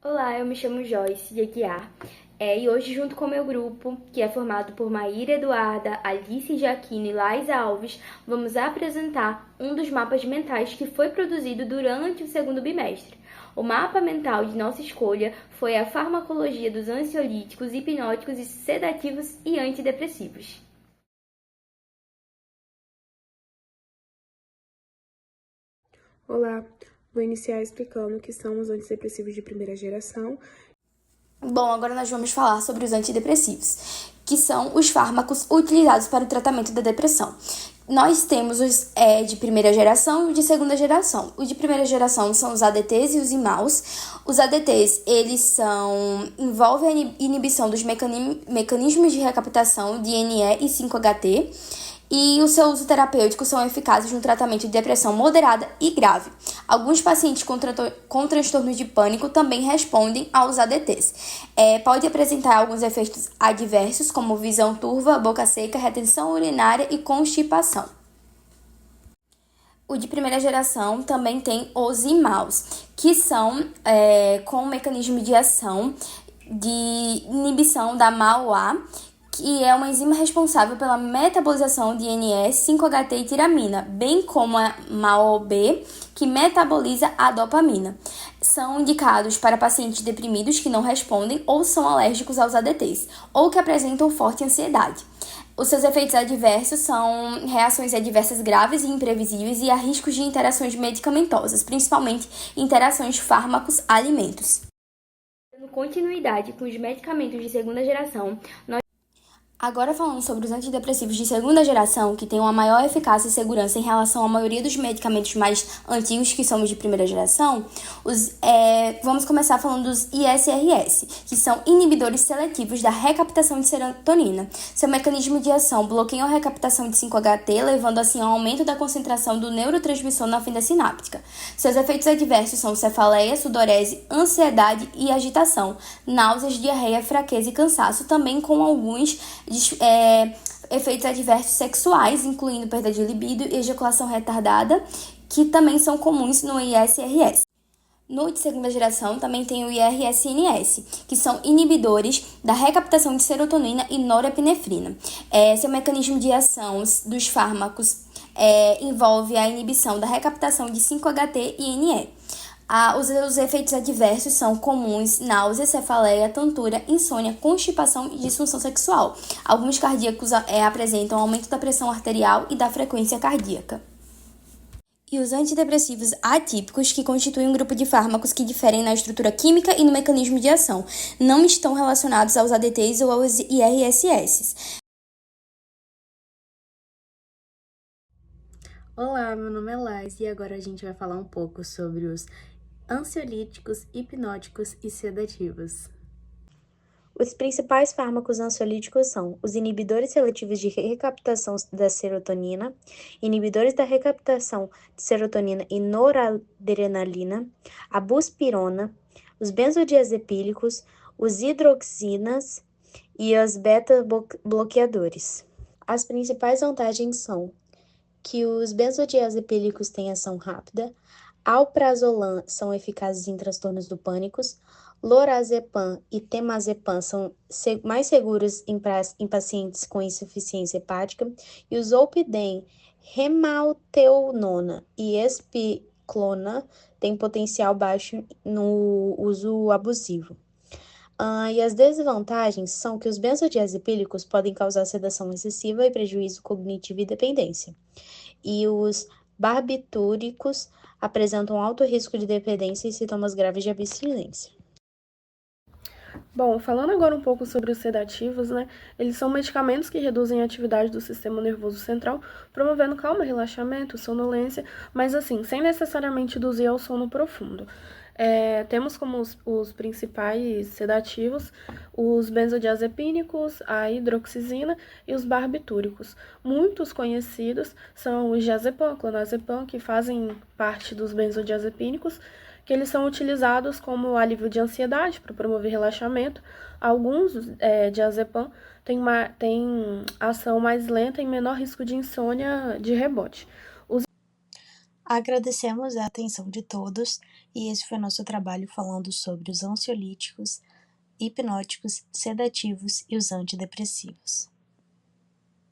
Olá, eu me chamo Joyce de Aguiar e hoje, junto com o meu grupo, que é formado por Maíra Eduarda, Alice Jaquino e Laís Alves, vamos apresentar um dos mapas mentais que foi produzido durante o segundo bimestre. O mapa mental de nossa escolha foi a farmacologia dos ansiolíticos, hipnóticos e sedativos e antidepressivos. Olá, vou iniciar explicando o que são os antidepressivos de primeira geração. Bom, agora nós vamos falar sobre os antidepressivos, que são os fármacos utilizados para o tratamento da depressão. Nós temos os de primeira geração e os de segunda geração. Os de primeira geração são os ADTs e os IMAUs. Os ADTs, envolvem a inibição dos mecanismos de recaptação de NE e 5-HT, e o seu uso terapêutico são eficazes no tratamento de depressão moderada e grave. Alguns pacientes com transtornos de pânico também respondem aos ADTs. Pode apresentar alguns efeitos adversos, como visão turva, boca seca, retenção urinária e constipação. O de primeira geração também tem os IMAUs, que são com um mecanismo de ação de inibição da MAO-A, que é uma enzima responsável pela metabolização de NE, 5-HT e tiramina, bem como a MAO-B, que metaboliza a dopamina. São indicados para pacientes deprimidos que não respondem ou são alérgicos aos ADTs, ou que apresentam forte ansiedade. Os seus efeitos adversos são reações adversas graves e imprevisíveis e há riscos de interações medicamentosas, principalmente interações fármacos-alimentos. Dando continuidade com os medicamentos de segunda geração, Agora falando sobre os antidepressivos de segunda geração, que têm uma maior eficácia e segurança em relação à maioria dos medicamentos mais antigos, que são os de primeira geração, vamos começar falando dos ISRS, que são inibidores seletivos da recaptação de serotonina. Seu mecanismo de ação bloqueia a recaptação de 5-HT, levando assim ao aumento da concentração do neurotransmissor na fenda sináptica. Seus efeitos adversos são cefaleia, sudorese, ansiedade e agitação, náuseas, diarreia, fraqueza e cansaço, também com alguns efeitos adversos sexuais, incluindo perda de libido e ejaculação retardada, que também são comuns no ISRS. No de segunda geração também tem o IRSNS, que são inibidores da recaptação de serotonina e norepinefrina. Seu mecanismo de ação dos fármacos envolve a inibição da recaptação de 5-HT e NE. Os efeitos adversos são comuns: náusea, cefaleia, tontura, insônia, constipação e disfunção sexual. Alguns cardíacos apresentam aumento da pressão arterial e da frequência cardíaca. E os antidepressivos atípicos, que constituem um grupo de fármacos que diferem na estrutura química e no mecanismo de ação, não estão relacionados aos ADTs ou aos IRSS. Olá, meu nome é Lais e agora a gente vai falar um pouco sobre os ansiolíticos, hipnóticos e sedativos. Os principais fármacos ansiolíticos são os inibidores seletivos de recaptação da serotonina, inibidores da recaptação de serotonina e noradrenalina, a buspirona, os benzodiazepílicos, os hidroxinas e os beta-bloqueadores. As principais vantagens são que os benzodiazepílicos têm ação rápida, alprazolam são eficazes em transtornos do pânico, lorazepam e temazepam são mais seguros em pacientes com insuficiência hepática, e os zolpidem, remalteonona e espiclona têm potencial baixo no uso abusivo. E as desvantagens são que os benzodiazepílicos podem causar sedação excessiva e prejuízo cognitivo e dependência. E os barbitúricos apresentam alto risco de dependência e sintomas graves de abstinência. Bom, falando agora um pouco sobre os sedativos, né? Eles são medicamentos que reduzem a atividade do sistema nervoso central, promovendo calma, relaxamento, sonolência, mas assim, sem necessariamente induzir ao sono profundo. Temos como os principais sedativos os benzodiazepínicos, a hidroxizina e os barbitúricos. Muitos conhecidos são o diazepam, clonazepam, que fazem parte dos benzodiazepínicos, que eles são utilizados como alívio de ansiedade para promover relaxamento. Alguns diazepam têm ação mais lenta e menor risco de insônia de rebote. Agradecemos a atenção de todos e esse foi nosso trabalho falando sobre os ansiolíticos, hipnóticos, sedativos e os antidepressivos.